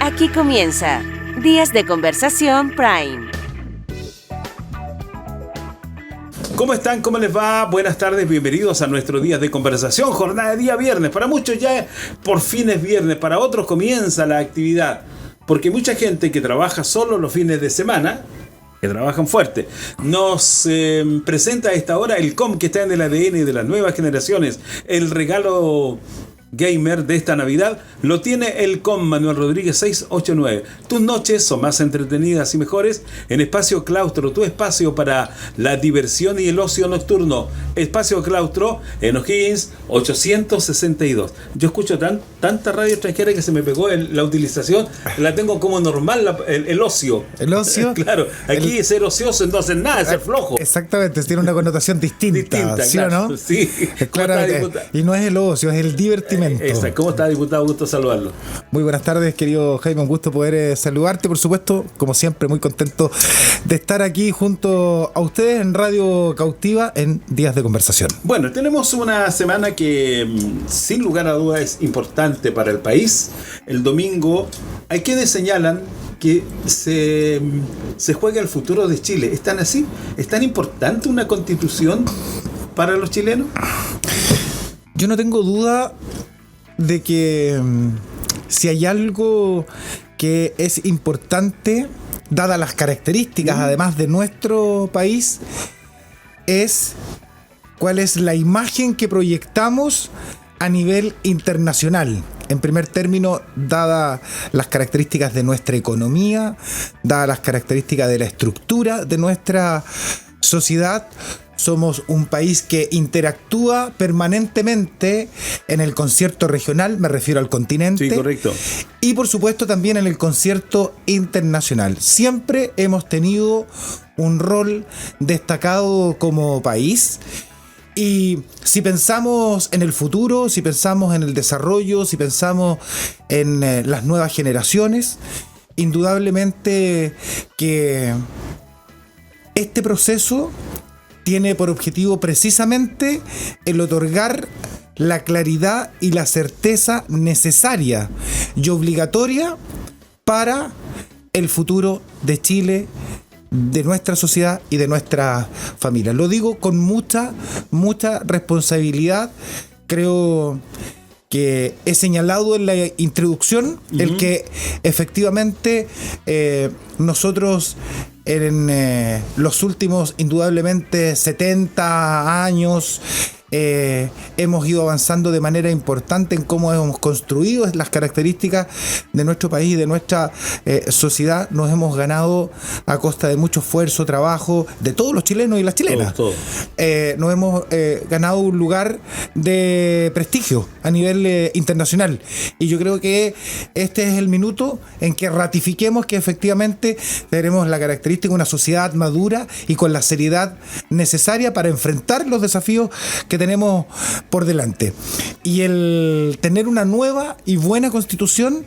Aquí comienza Días de Conversación Prime. ¿Cómo están? ¿Cómo les va? Buenas tardes, bienvenidos a nuestro Días de Conversación, jornada de día viernes. Para muchos ya por fin es viernes, para otros comienza la actividad. Porque mucha gente que trabaja solo los fines de semana, que trabajan fuerte, nos presenta a esta hora el COM que está en el ADN de las nuevas generaciones. El regalo gamer de esta Navidad lo tiene el COM Manuel Rodríguez 689. Tus noches son más entretenidas y mejores en Espacio Claustro, tu espacio para la diversión y el ocio nocturno. Espacio Claustro en O'Higgins 862. Yo escucho tanta radio extranjera que se me pegó la utilización. La tengo como normal, el ocio. ¿El ocio? Claro, aquí es ser ocioso, entonces nada, es ser flojo. Exactamente, tiene una connotación distinta, ¿sí claro, o no? Sí. Claro, y no es el ocio, es el divertimento. Exacto. ¿Cómo está, diputado? Gusto saludarlo. Muy buenas tardes, querido Jaime, un gusto poder saludarte, por supuesto, como siempre, muy contento de estar aquí junto a ustedes en Radio Cautiva en Días de Conversación. Bueno, tenemos una semana que sin lugar a dudas es importante para el país. El domingo hay quienes señalan que se juega el futuro de Chile. ¿Es tan así? ¿Es tan importante una constitución para los chilenos? Yo no tengo duda de que si hay algo que es importante, dadas las características además de nuestro país, es cuál es la imagen que proyectamos a nivel internacional. En primer término, dadas las características de nuestra economía, dadas las características de la estructura de nuestra sociedad, somos un país que interactúa permanentemente en el concierto regional, me refiero al continente. Sí, correcto. Y por supuesto también en el concierto internacional. Siempre hemos tenido un rol destacado como país. Y si pensamos en el futuro, si pensamos en el desarrollo, si pensamos en las nuevas generaciones, indudablemente que este proceso tiene por objetivo precisamente el otorgar la claridad y la certeza necesaria y obligatoria para el futuro de Chile, de nuestra sociedad y de nuestra familia. Lo digo con mucha responsabilidad. Creo que he señalado en la introducción el que efectivamente nosotros en los últimos indudablemente 70 años hemos ido avanzando de manera importante en cómo hemos construido las características de nuestro país y de nuestra sociedad. Nos hemos ganado a costa de mucho esfuerzo, trabajo de todos los chilenos y las chilenas. Todos. Nos hemos ganado un lugar de prestigio a nivel internacional, y yo creo que este es el minuto en que ratifiquemos que efectivamente tenemos la característica de una sociedad madura y con la seriedad necesaria para enfrentar los desafíos que tenemos por delante. Y el tener una nueva y buena constitución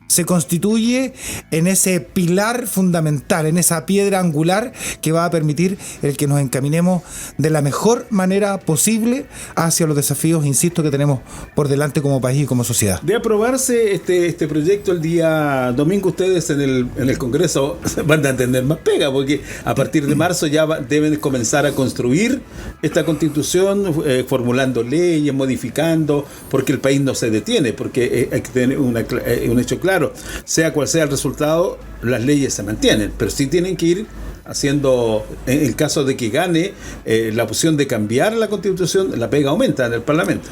se constituye en ese pilar fundamental, en esa piedra angular que va a permitir el que nos encaminemos de la mejor manera posible hacia los desafíos, insisto, que tenemos por delante como país y como sociedad. De aprobarse este proyecto el día domingo, ustedes en el Congreso van a tener más pega, porque a partir de marzo ya deben comenzar a construir esta constitución, formulando leyes, modificando, porque el país no se detiene, porque hay que tener un hecho claro. Sea cual sea el resultado, las leyes se mantienen, pero sí tienen que ir haciendo, en el caso de que gane la opción de cambiar la Constitución, la pega aumenta en el Parlamento.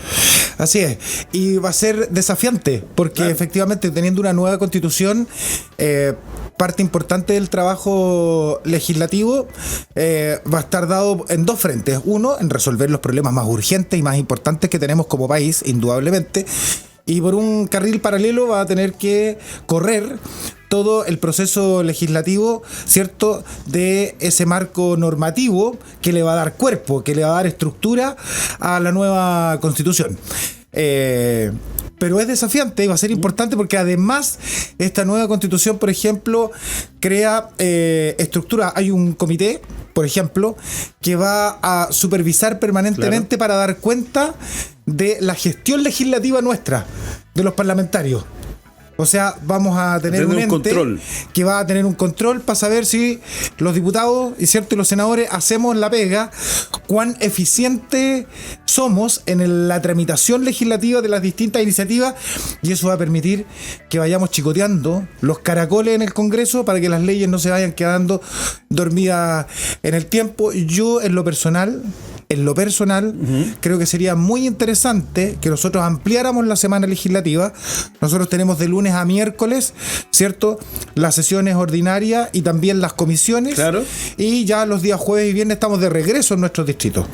Así es, y va a ser desafiante, porque claro, efectivamente teniendo una nueva Constitución, parte importante del trabajo legislativo va a estar dado en dos frentes. Uno, en resolver los problemas más urgentes y más importantes que tenemos como país, indudablemente. Y por un carril paralelo va a tener que correr todo el proceso legislativo, ¿cierto?, de ese marco normativo que le va a dar cuerpo, que le va a dar estructura a la nueva Constitución. Pero es desafiante y va a ser importante porque además esta nueva Constitución, por ejemplo, crea estructura. Hay un comité, por ejemplo, que va a supervisar permanentemente, claro, para dar cuenta de la gestión legislativa nuestra, de los parlamentarios. O sea, vamos a tener un ente control, que va a tener un control para saber si los diputados y los senadores hacemos la pega, cuán eficiente somos en la tramitación legislativa de las distintas iniciativas, y eso va a permitir que vayamos chicoteando los caracoles en el Congreso para que las leyes no se vayan quedando dormidas en el tiempo. Yo en lo personal, creo que sería muy interesante que nosotros ampliáramos la semana legislativa. Nosotros tenemos de lunes a miércoles, ¿cierto?, las sesiones ordinarias y también las comisiones. Claro. Y ya los días jueves y viernes estamos de regreso en nuestros distritos.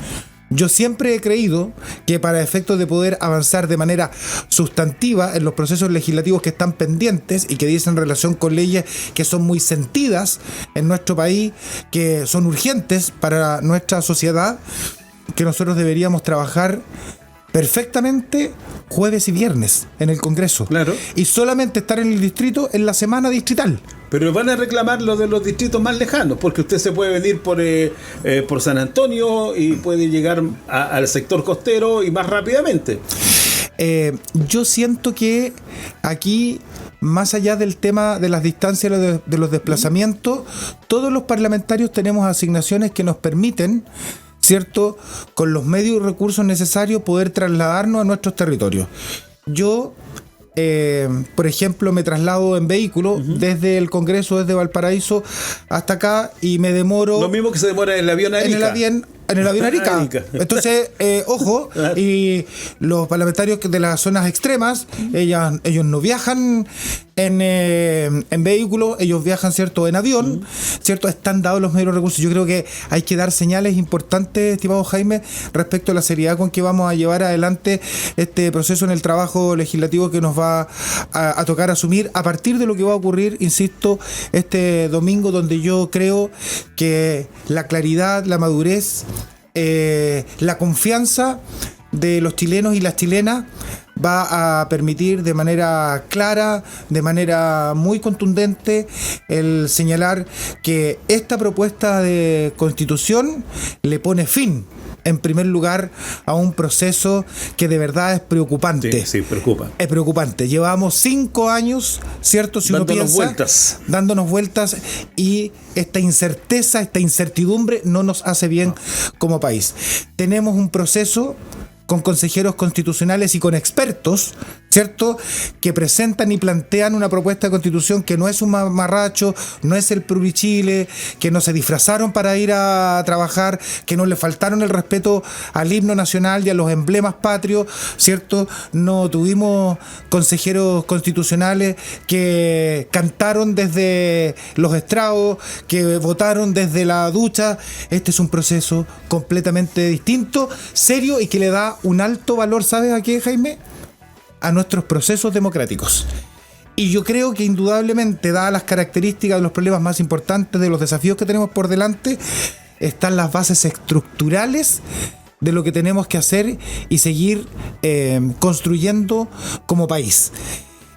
Yo siempre he creído que para efectos de poder avanzar de manera sustantiva en los procesos legislativos que están pendientes y que dicen relación con leyes que son muy sentidas en nuestro país, que son urgentes para nuestra sociedad, que nosotros deberíamos trabajar perfectamente jueves y viernes en el Congreso. Claro. Y solamente estar en el distrito en la semana distrital. Pero van a reclamar lo de los distritos más lejanos, porque usted se puede venir por San Antonio y puede llegar al sector costero y más rápidamente. Yo siento que aquí, más allá del tema de las distancias de los desplazamientos, todos los parlamentarios tenemos asignaciones que nos permiten, ¿cierto?, con los medios y recursos necesarios poder trasladarnos a nuestros territorios. Yo, por ejemplo, me traslado en vehículo desde el Congreso, desde Valparaíso hasta acá, y me demoro... Lo mismo que se demora en el avión a Arica. En el avión Arica. Entonces, ojo, y los parlamentarios de las zonas extremas, ellos no viajan en vehículos, ellos viajan, ¿cierto?, en avión, ¿cierto? Están dados los medios recursos. Yo creo que hay que dar señales importantes, estimado Jaime, respecto a la seriedad con que vamos a llevar adelante este proceso en el trabajo legislativo que nos va a tocar asumir a partir de lo que va a ocurrir, insisto, este domingo, donde yo creo que la claridad, la madurez, la confianza de los chilenos y las chilenas va a permitir de manera clara, de manera muy contundente, el señalar que esta propuesta de constitución le pone fin, en primer lugar, a un proceso que de verdad es preocupante. Sí, preocupa. Es preocupante. Llevamos 5 años, ¿cierto? Si dándonos vueltas. Dándonos vueltas, y esta incerteza, esta incertidumbre no nos hace bien como país. Tenemos un proceso con consejeros constitucionales y con expertos, ¿cierto?, que presentan y plantean una propuesta de constitución que no es un mamarracho, no es el plurichile, que no se disfrazaron para ir a trabajar, que no le faltaron el respeto al himno nacional y a los emblemas patrios, ¿cierto? No tuvimos consejeros constitucionales que cantaron desde los estrados, que votaron desde la ducha. Este es un proceso completamente distinto, serio, y que le da un alto valor, ¿sabes a qué, Jaime? A nuestros procesos democráticos. Y yo creo que indudablemente, dadas las características de los problemas más importantes, de los desafíos que tenemos por delante, están las bases estructurales de lo que tenemos que hacer y seguir construyendo como país.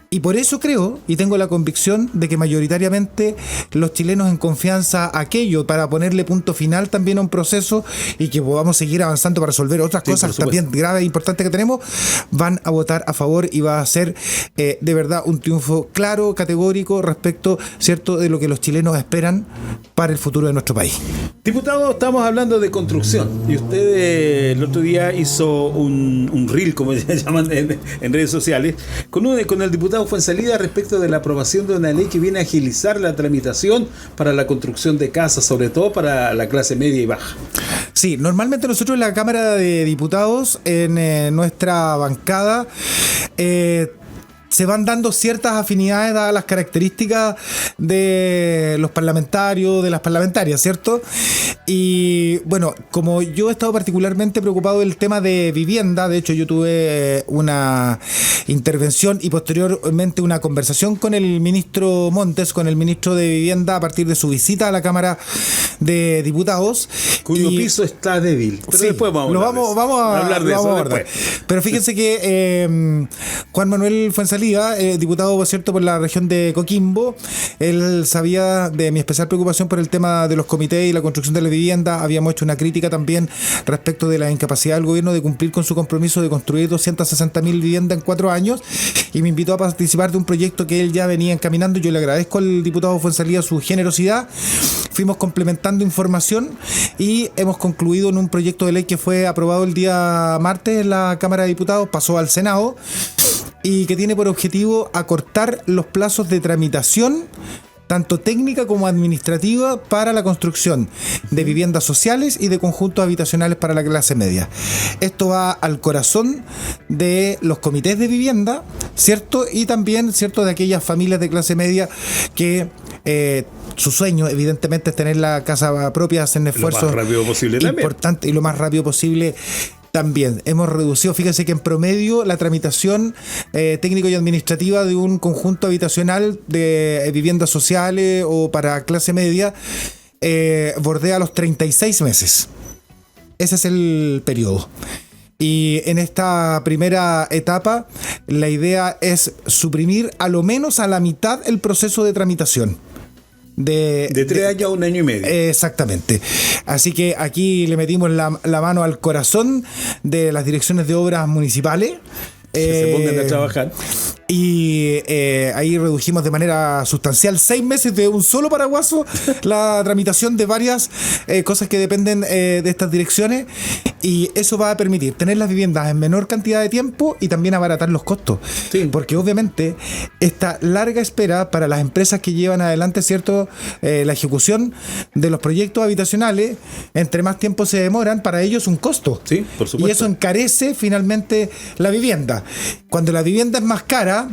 Y por eso creo, y tengo la convicción de que mayoritariamente los chilenos, en confianza aquello para ponerle punto final también a un proceso y que podamos seguir avanzando para resolver otras cosas también graves e importantes que tenemos, van a votar a favor, y va a ser de verdad un triunfo claro, categórico respecto, ¿cierto?, de lo que los chilenos esperan para el futuro de nuestro país. Diputado, estamos hablando de construcción, y usted el otro día hizo un reel, como se llaman en redes sociales, con el diputado Fuenzalida respecto de la aprobación de una ley que viene a agilizar la tramitación para la construcción de casas, sobre todo para la clase media y baja. Sí, normalmente nosotros en la Cámara de Diputados, en nuestra bancada, se van dando ciertas afinidades dadas las características de los parlamentarios, de las parlamentarias, ¿cierto? Y bueno, como yo he estado particularmente preocupado del tema de vivienda, de hecho yo tuve una intervención y posteriormente una conversación con el ministro Montes, con el ministro de Vivienda, a partir de su visita a la Cámara de Diputados. Cuyo piso está débil. Pero sí, después vamos a hablar de eso después. Pero fíjense que Juan Manuel Fuenzalida, diputado, por cierto, por la región de Coquimbo, él sabía de mi especial preocupación por el tema de los comités y la construcción de la Vivienda habíamos hecho una crítica también respecto de la incapacidad del gobierno de cumplir con su compromiso de construir 260.000 viviendas en 4 años, y me invitó a participar de un proyecto que él ya venía encaminando. Yo le agradezco al diputado Fuenzalía su generosidad. Fuimos complementando información y hemos concluido en un proyecto de ley que fue aprobado el día martes en la Cámara de Diputados, pasó al Senado, y que tiene por objetivo acortar los plazos de tramitación tanto técnica como administrativa para la construcción de viviendas sociales y de conjuntos habitacionales para la clase media. Esto va al corazón de los comités de vivienda, ¿cierto? Y también, ¿cierto?, de aquellas familias de clase media que su sueño evidentemente es tener la casa propia, hacen esfuerzos lo más rápido posible importantes y lo más rápido posible. También hemos reducido, fíjense que en promedio la tramitación técnico y administrativa de un conjunto habitacional de viviendas sociales o para clase media bordea los 36 meses. Ese es el periodo. Y en esta primera etapa la idea es suprimir a lo menos a la mitad el proceso de tramitación. De 3 años a 1 año y medio. Exactamente. Así que aquí le metimos la mano al corazón de las direcciones de obras municipales. Que se pongan a trabajar. Y ahí redujimos de manera sustancial 6 meses de un solo paraguaso la tramitación de varias cosas que dependen de estas direcciones, y eso va a permitir tener las viviendas en menor cantidad de tiempo y también abaratar los costos. Sí. Porque obviamente esta larga espera para las empresas que llevan adelante, ¿cierto?, la ejecución de los proyectos habitacionales, entre más tiempo se demoran, para ellos un costo. Sí, por supuesto. Y eso encarece finalmente la vivienda. Cuando la vivienda es más cara,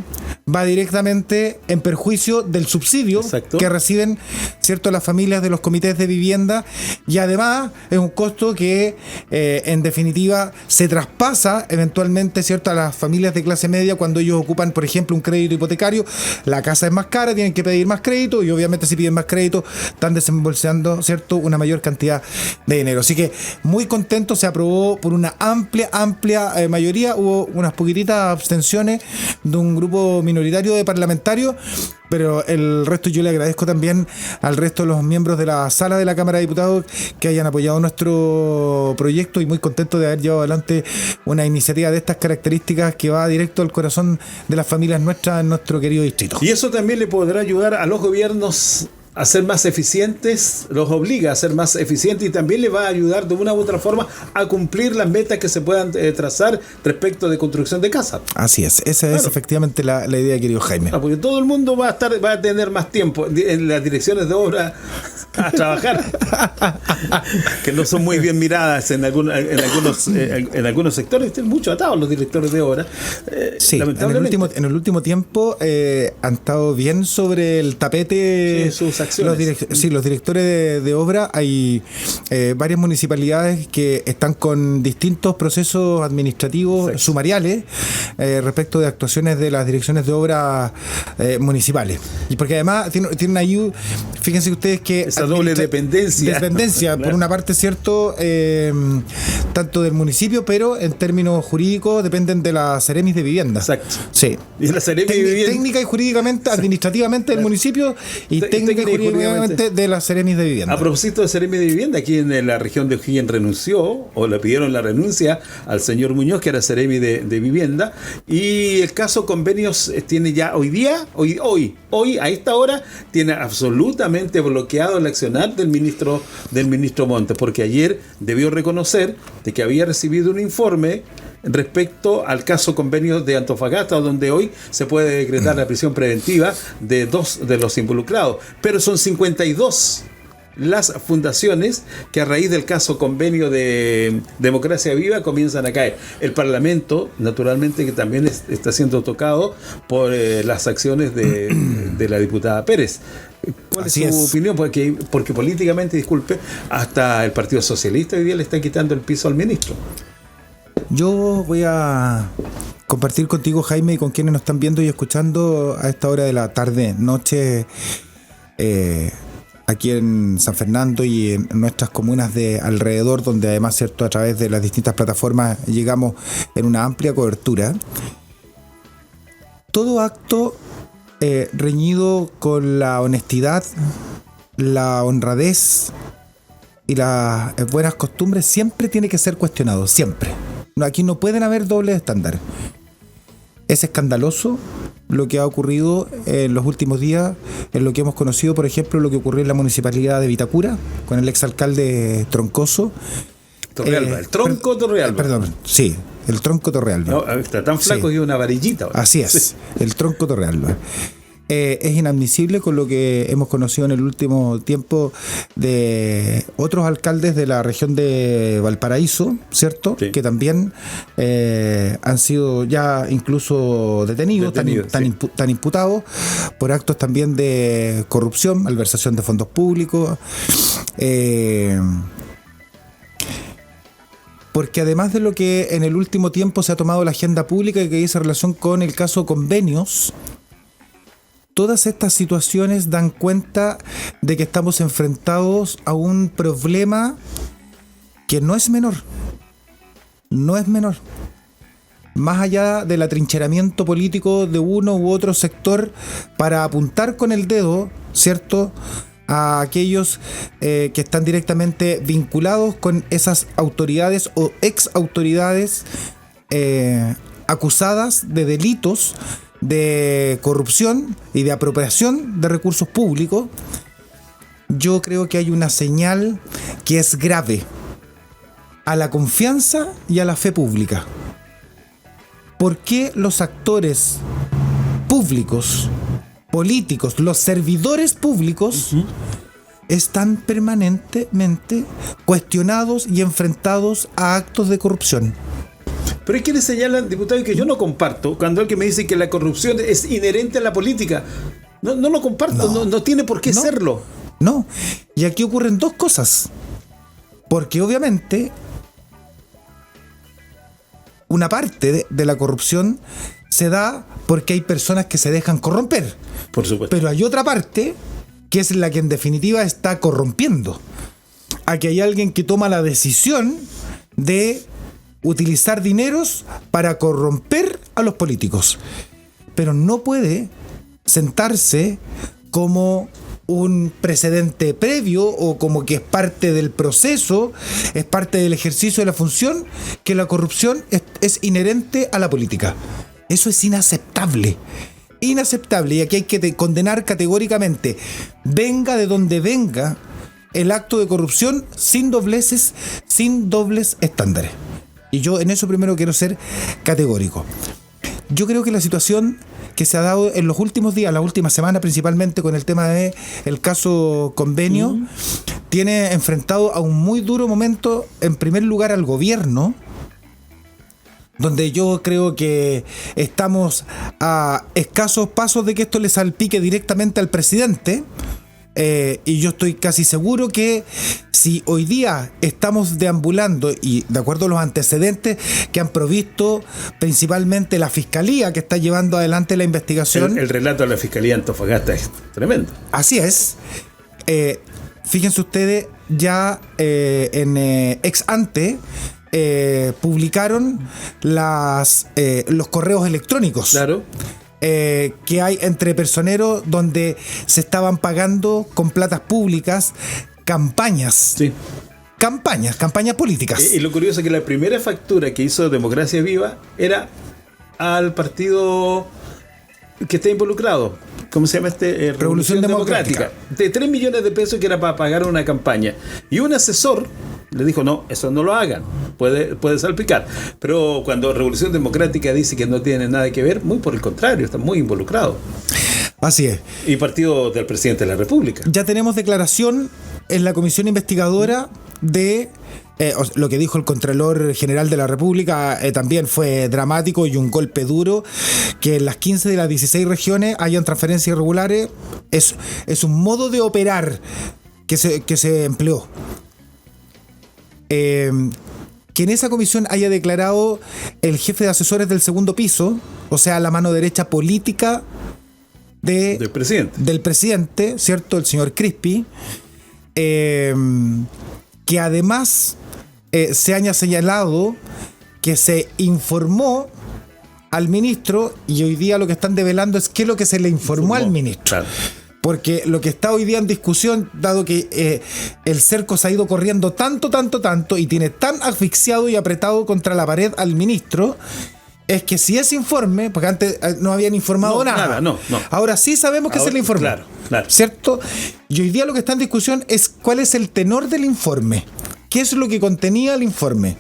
va directamente en perjuicio del subsidio Exacto. que reciben, ¿cierto?, las familias de los comités de vivienda, y además es un costo que en definitiva se traspasa eventualmente, ¿cierto?, a las familias de clase media cuando ellos ocupan, por ejemplo, un crédito hipotecario. La casa es más cara, tienen que pedir más crédito, y obviamente si piden más crédito están desembolsando, ¿cierto?, una mayor cantidad de dinero. Así que muy contento, se aprobó por una amplia mayoría. Hubo unas poquititas abstenciones de un grupo minoritario de parlamentarios, pero el resto yo le agradezco también al resto de los miembros de la sala de la Cámara de Diputados que hayan apoyado nuestro proyecto, y muy contento de haber llevado adelante una iniciativa de estas características que va directo al corazón de las familias nuestras en nuestro querido distrito. Y eso también le podrá ayudar a los gobiernos a ser más eficientes, los obliga a ser más eficientes, y también le va a ayudar de una u otra forma a cumplir las metas que se puedan trazar respecto de construcción de casas. Así es, esa es efectivamente la idea, querido Jaime. Porque todo el mundo va a tener más tiempo en las direcciones de obra a trabajar, que no son muy bien miradas en algunos sectores. Están mucho atados los directores de obra. Sí, en el último tiempo han estado bien sobre el tapete. Sí, sus acciones. Los directores de obra. Hay varias municipalidades que están con distintos procesos administrativos sumariales respecto de actuaciones de las direcciones de obra municipales. Y porque además tienen ahí, fíjense ustedes que esa doble dependencia. Claro. Por una parte, cierto, tanto del municipio, pero en términos jurídicos dependen de la Ceremis de Vivienda. Exacto. Sí. Y la Ceremis de Vivienda. Técnica y jurídicamente, administrativamente del municipio, y técnica y jurídicamente de la Ceremis de Vivienda. A propósito de Ceremis de Vivienda, aquí en la región de O'Higgins renunció, o le pidieron la renuncia al señor Muñoz, que era Ceremis de Vivienda, y el caso convenios tiene ya hoy, a esta hora, tiene absolutamente bloqueado el accionar del ministro Montes, porque ayer debió reconocer de que había recibido un informe respecto al caso convenio de Antofagasta, donde hoy se puede decretar la prisión preventiva de 2 de los involucrados, pero son 52 las fundaciones que a raíz del caso convenio de Democracia Viva comienzan a caer. El Parlamento, naturalmente, que también está siendo tocado por las acciones de la diputada Pérez. ¿Cuál es su opinión? Porque políticamente, disculpe, hasta el Partido Socialista hoy día le está quitando el piso al ministro. Yo voy a compartir contigo, Jaime, y con quienes nos están viendo y escuchando a esta hora de la tarde, noche, aquí en San Fernando y en nuestras comunas de alrededor, donde además, cierto, a través de las distintas plataformas llegamos en una amplia cobertura. Todo acto reñido con la honestidad, la honradez y las buenas costumbres siempre tiene que ser cuestionado, siempre. Aquí no pueden haber dobles estándares. Es escandaloso lo que ha ocurrido en los últimos días, en lo que hemos conocido, por ejemplo, lo que ocurrió en la municipalidad de Vitacura, con el exalcalde Troncoso. Torrealba, el tronco Torrealba. Perdón, sí, el tronco Torrealba. No, está tan flaco Sí. que una varillita. Ahora. Así es, Sí. el tronco Torrealba. Es inadmisible con lo que hemos conocido en el último tiempo de otros alcaldes de la región de Valparaíso, ¿cierto? Sí. Que también han sido ya incluso detenidos, están imputados por actos también de corrupción, malversación de fondos públicos. Porque además de lo que en el último tiempo se ha tomado la agenda pública que dice relación con el caso convenios, todas estas situaciones dan cuenta de que estamos enfrentados a un problema que no es menor. No es menor. Más allá del atrincheramiento político de uno u otro sector para apuntar con el dedo, ¿cierto?, a aquellos que están directamente vinculados con esas autoridades o ex autoridades acusadas de delitos de corrupción y de apropiación de recursos públicos. Yo creo que hay una señal que es grave a la confianza y a la fe pública. ¿Por qué los actores públicos, políticos, los servidores públicos están permanentemente cuestionados y enfrentados a actos de corrupción? Pero es que le señalan, diputado, que yo no comparto cuando alguien me dice que la corrupción es inherente a la política. No lo comparto, no tiene por qué serlo. No, y aquí ocurren dos cosas. Porque obviamente una parte de la corrupción se da porque hay personas que se dejan corromper. Por supuesto. Pero hay otra parte que es la que en definitiva está corrompiendo. Aquí hay alguien que toma la decisión de utilizar dineros para corromper a los políticos. Pero no puede sentarse como un precedente previo o como que es parte del proceso, es parte del ejercicio de la función, que la corrupción es inherente a la política. Eso es inaceptable. Inaceptable. Y aquí hay que condenar categóricamente, venga de donde venga, el acto de corrupción sin dobleces, sin dobles estándares. Y yo en eso primero quiero ser categórico. Yo creo que la situación que se ha dado en los últimos días, la última semana principalmente con el tema de el caso convenio, tiene enfrentado a un muy duro momento, en primer lugar al gobierno, donde yo creo que estamos a escasos pasos de que esto le salpique directamente al presidente. Y yo estoy casi seguro que si hoy día estamos deambulando, y de acuerdo a los antecedentes que han provisto principalmente la Fiscalía que está llevando adelante la investigación, El relato de la Fiscalía de Antofagasta es tremendo. así es. Fíjense ustedes, ya en ex ante publicaron los correos electrónicos. Claro. Que hay entre personeros donde se estaban pagando con platas públicas campañas. Sí. Campañas políticas. Y lo curioso es que la primera factura que hizo Democracia Viva era al partido que está involucrado. ¿Cómo se llama este? Revolución Democrática. De 3 millones de pesos que era para pagar una campaña. Y un asesor le dijo, no, eso no lo hagan, puede salpicar. Pero cuando Revolución Democrática dice que no tiene nada que ver, muy por el contrario, está muy involucrado. Así es. Y partido del presidente de la República. Ya tenemos declaración en la comisión investigadora de lo que dijo el Contralor General de la República. También fue dramático y un golpe duro, que en las 15 de las 16 regiones hayan transferencias irregulares. Es un modo de operar que se empleó. Que en esa comisión haya declarado el jefe de asesores del segundo piso, o sea, la mano derecha política del presidente, ¿cierto? El señor Crispi, que además se haya señalado que se informó al ministro, y hoy día lo que están develando es qué es lo que se le informó al ministro. Claro. Porque lo que está hoy día en discusión, dado que el cerco se ha ido corriendo tanto, y tiene tan asfixiado y apretado contra la pared al ministro, es que si ese informe, porque antes no habían informado nada. No. Ahora sí sabemos que es el informe. Claro. ¿Cierto? Y hoy día lo que está en discusión es cuál es el tenor del informe. ¿Qué es lo que contenía el informe?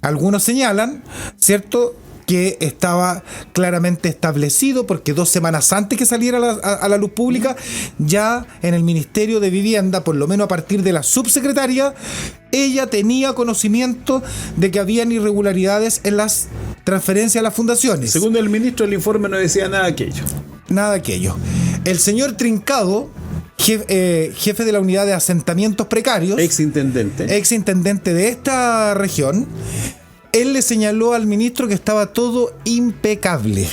Algunos señalan, ¿cierto?, que estaba claramente establecido, porque 2 semanas antes que saliera a la luz pública, ya en el Ministerio de Vivienda, por lo menos a partir de la subsecretaria, ella tenía conocimiento de que habían irregularidades en las transferencias a las fundaciones. Según el ministro, el informe no decía nada de aquello. Nada de aquello. El señor Trincado, jefe de la unidad de asentamientos precarios, exintendente de esta región, él le señaló al ministro que estaba todo impecable.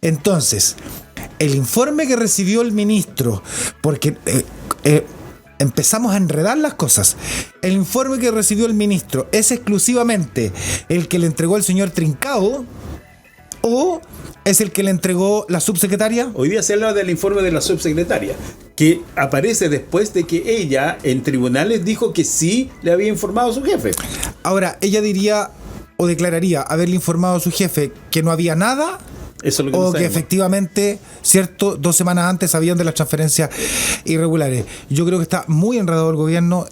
Entonces, el informe que recibió el ministro, porque empezamos a enredar las cosas, el informe que recibió el ministro es exclusivamente el que le entregó el señor Trincado, ¿o es el que le entregó la subsecretaria? Hoy día se habla del informe de la subsecretaria, que aparece después de que ella en tribunales dijo que sí le había informado a su jefe. Ahora, ella diría o declararía haberle informado a su jefe que no había nada, eso es lo que o que efectivamente, cierto, 2 semanas antes sabían de las transferencias irregulares. Yo creo que está muy enredado el gobierno,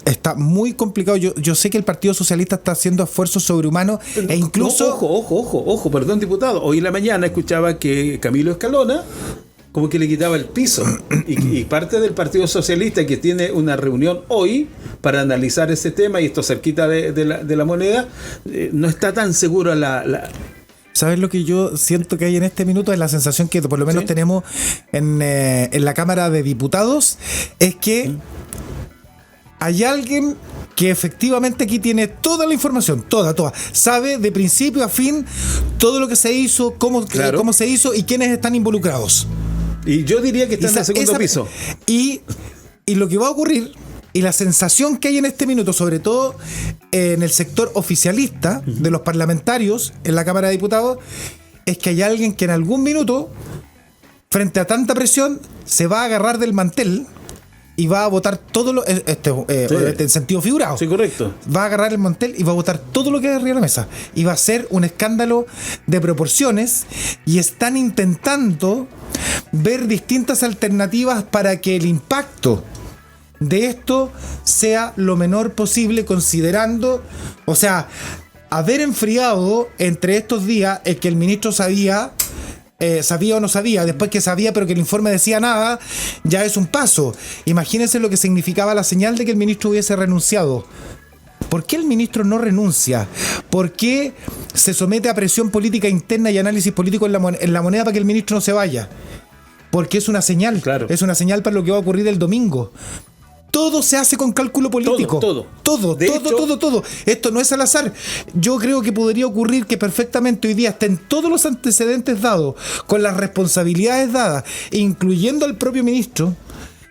está muy complicado. Yo sé que el Partido Socialista está haciendo esfuerzos sobrehumanos e incluso... Ojo, perdón, diputado. Hoy en la mañana escuchaba que Camilo Escalona como que le quitaba el piso. Y parte del Partido Socialista, que tiene una reunión hoy para analizar ese tema, y esto cerquita de la moneda, no está tan seguro ¿Sabes lo que yo siento que hay en este minuto? Es la sensación que por lo menos tenemos en la Cámara de Diputados, es que hay alguien que efectivamente aquí tiene toda la información, toda, sabe de principio a fin todo lo que se hizo, cómo se hizo y quiénes están involucrados. Y yo diría que está en el segundo piso. Y lo que va a ocurrir, y la sensación que hay en este minuto, sobre todo en el sector oficialista de los parlamentarios en la Cámara de Diputados, es que hay alguien que en algún minuto, frente a tanta presión, se va a agarrar del mantel y va a votar todo lo... en sentido figurado. Sí, correcto. Va a agarrar el mantel y va a votar todo lo que hay arriba de la mesa. Y va a ser un escándalo de proporciones, y están intentando ver distintas alternativas para que el impacto de esto sea lo menor posible, considerando, o sea, haber enfriado entre estos días el que el ministro sabía o no sabía, después que sabía pero que el informe decía nada, ya es un paso. Imagínense lo que significaba la señal de que el ministro hubiese renunciado. ¿Por qué el ministro no renuncia? ¿Por qué se somete a presión política interna y análisis político en la moneda para que el ministro no se vaya? Porque es una señal, es una señal para lo que va a ocurrir el domingo. Todo se hace con cálculo político. Todo. Esto no es al azar. Yo creo que podría ocurrir que perfectamente hoy día estén todos los antecedentes dados, con las responsabilidades dadas, incluyendo al propio ministro,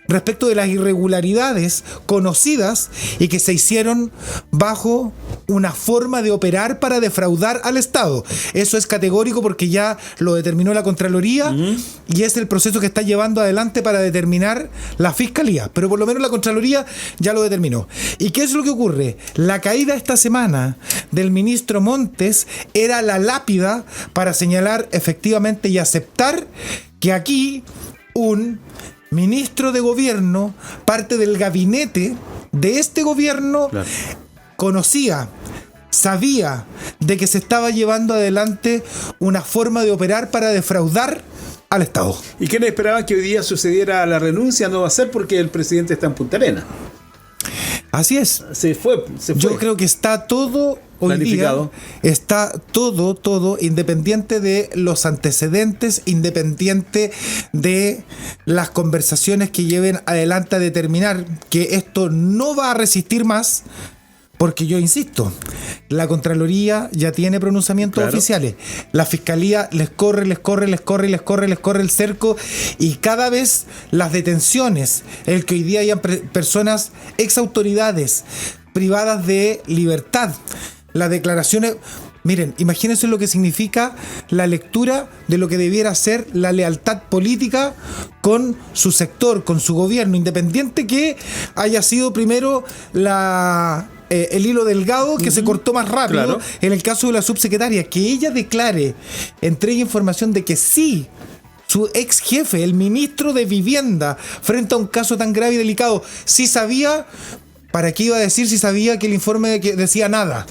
respecto de las irregularidades conocidas y que se hicieron bajo una forma de operar para defraudar al Estado. Eso es categórico, porque ya lo determinó la Contraloría y es el proceso que está llevando adelante para determinar la Fiscalía, pero por lo menos la Contraloría ya lo determinó. ¿Y qué es lo que ocurre? La caída esta semana del ministro Montes era la lápida para señalar efectivamente y aceptar que aquí un ministro de gobierno, parte del gabinete de este gobierno, conocía, sabía de que se estaba llevando adelante una forma de operar para defraudar al Estado. ¿Y quiénes esperaban que hoy día sucediera la renuncia? No va a ser, porque el presidente está en Punta Arenas. Así es. Se fue. Yo creo que está todo hoy día, está todo independiente de los antecedentes, independiente de las conversaciones que lleven adelante a determinar que esto no va a resistir más. Porque yo insisto, la Contraloría ya tiene pronunciamientos oficiales. La Fiscalía les corre el cerco, y cada vez las detenciones, el que hoy día hayan personas, ex autoridades privadas de libertad, las declaraciones. Miren, imagínense lo que significa la lectura de lo que debiera ser la lealtad política con su sector, con su gobierno, independiente que haya sido primero el hilo delgado que se cortó más rápido. Claro. En el caso de la subsecretaria, que ella declare, entregue información de que sí, su ex jefe, el ministro de Vivienda, frente a un caso tan grave y delicado, sí sabía. ¿Para qué iba a decir si sabía que el informe decía nada?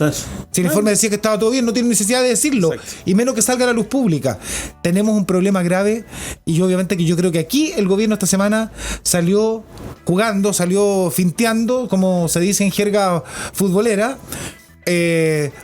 Si el informe decía que estaba todo bien, no tiene necesidad de decirlo. Exacto. Y menos que salga a la luz pública. Tenemos un problema grave y obviamente que yo creo que aquí el gobierno esta semana salió jugando, salió finteando, como se dice en jerga futbolera,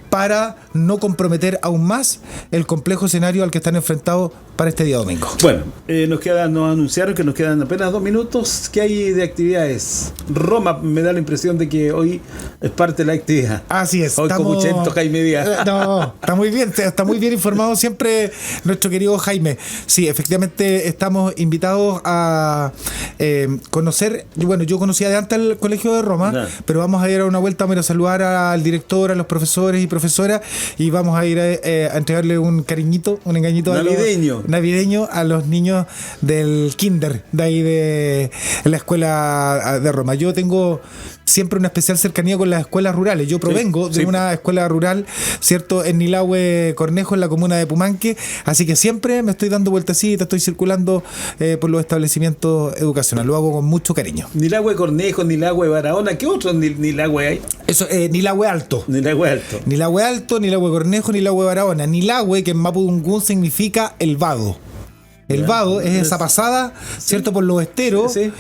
para no comprometer aún más el complejo escenario al que están enfrentados para este día domingo. Bueno, nos anunciaron que nos quedan apenas 2 minutos. ¿Qué hay de actividades? Roma me da la impresión de que hoy es parte de la actividad. Así es. Hoy como Chento Jaime Díaz. No, está muy bien informado siempre nuestro querido Jaime. Sí, efectivamente estamos invitados a conocer. Bueno, yo conocía de antes el Colegio de Roma, No. pero vamos a ir a una vuelta, vamos a saludar al director, a los profesores y profesoras, y vamos a ir a entregarle un cariñito, un engañito navideño a los niños del kinder de ahí de la escuela de Roma. Yo tengo siempre una especial cercanía con las escuelas rurales. Yo provengo de una escuela rural, ¿cierto? En Nilahue Cornejo, en la comuna de Pumanque, así que siempre me estoy dando vueltecitas, estoy circulando por los establecimientos educacionales. Lo hago con mucho cariño. Nilahue Cornejo, Nilahue Barahona, ¿qué otros Nilahue hay? Eso, Nilahue Alto. Nilahue Alto. Nilahue Alto, Nilahue Cornejo, Nilahue Barahona. Nilahue, que en mapudungún significa el vado. El vado es esa pasada, ¿cierto? Por los esteros, Sí.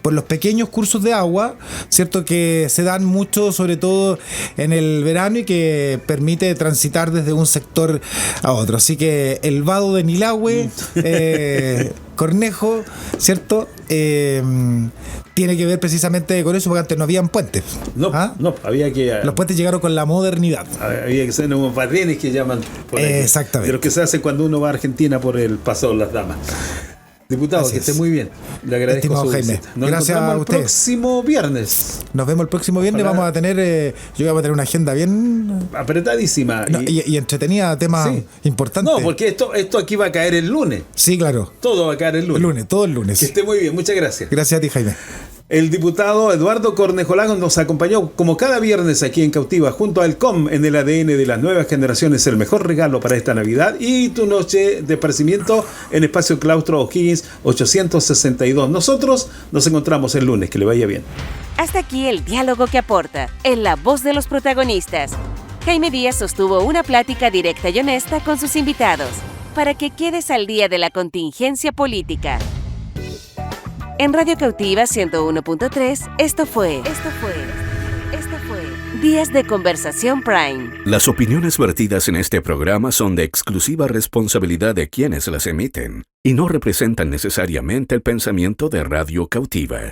Por los pequeños cursos de agua, ¿cierto? Que se dan mucho, sobre todo en el verano, y que permite transitar desde un sector a otro. Así que el vado de Nilahue, Cornejo, ¿cierto? Tiene que ver precisamente con eso, porque antes no habían puentes. No, había que... Los puentes llegaron con la modernidad. Había que ser unos barrenes que llaman por ahí, Exactamente. de los que se hacen cuando uno va a Argentina por el Paso de las Damas. Diputado, Así que esté es. muy bien. Le agradezco Estimado su Jaime, visita. Nos gracias encontramos a el ustedes. próximo viernes. Nos vemos el próximo viernes. Para- Vamos a tener, yo voy a tener una agenda bien Apretadísima. y entretenida, temas Sí. importantes. No, porque esto aquí va a caer el lunes. Sí, claro. Todo va a caer el lunes. Todo el lunes. Que esté muy bien. Muchas gracias. Gracias a ti, Jaime. El diputado Eduardo Cornejo Lagos nos acompañó como cada viernes aquí en Cautiva junto al COM en el ADN de las nuevas generaciones, el mejor regalo para esta Navidad y tu noche de esparcimiento en Espacio Claustro O'Higgins 862. Nosotros nos encontramos el lunes, que le vaya bien. Hasta aquí el diálogo que aporta, en la voz de los protagonistas. Jaime Díaz sostuvo una plática directa y honesta con sus invitados, para que quedes al día de la contingencia política. En Radio Cautiva 101.3, esto fue Días de Conversación Prime. Las opiniones vertidas en este programa son de exclusiva responsabilidad de quienes las emiten y no representan necesariamente el pensamiento de Radio Cautiva.